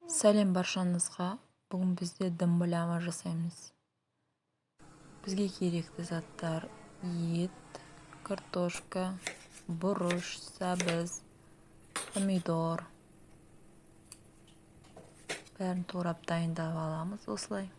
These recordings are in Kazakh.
Сәлем баршаңызға. Бүгін бізде дымбылама жасаймыз. Бізге керекті заттар: ет, картошка, бұрыш, сәбіз, помидор. Бәрін турап дайындап аламыз осылай.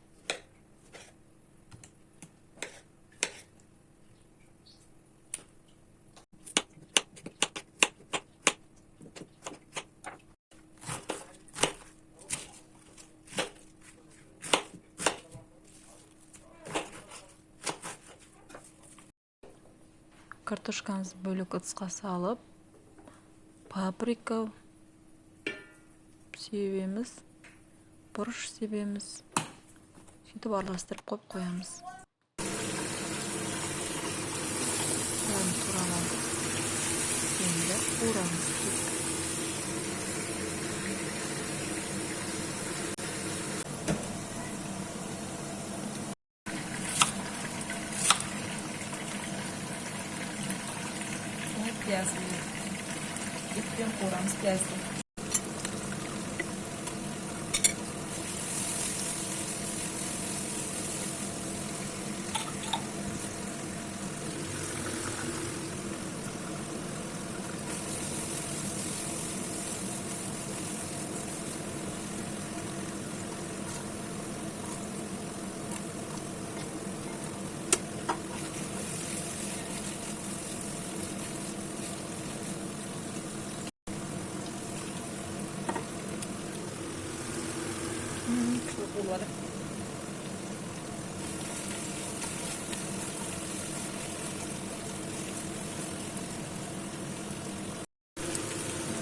Картошкамызды бөлек ыдысқа салып, паприка себеміз, бұрыш себеміз. Сөйтіп араластырып қоямыз. Бәрін туралап енді қуырамыз. Пиязды. Еппен қуырамыз пиязды. Çok olur.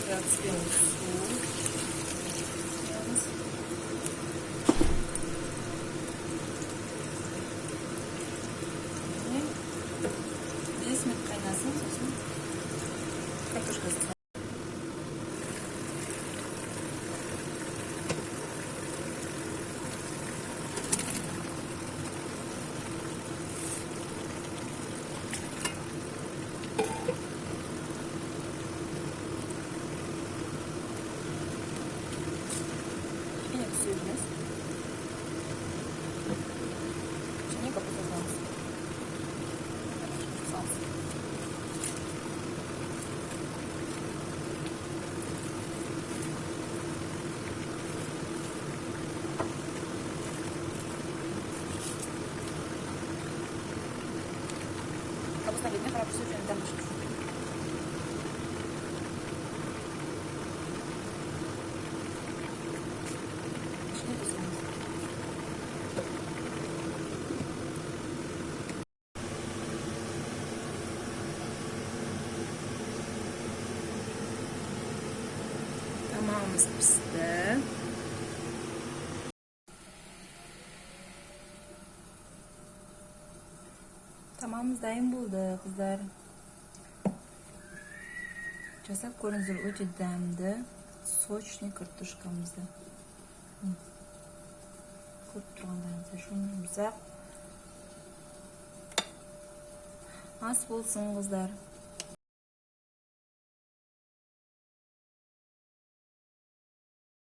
Biraz su. Здесь мы kaynasın. Картошка. Şimdi kapatacağız. Капуста видно, хорошо все время там. Tamamımız pişti. Tamamımız dayım buldu kızlar. Жасап көріңіздер, өте дәмді, сочный картошкамызды. Көріп тұрғандарыңыздар, жұмсақ. Ас болсын қыздар.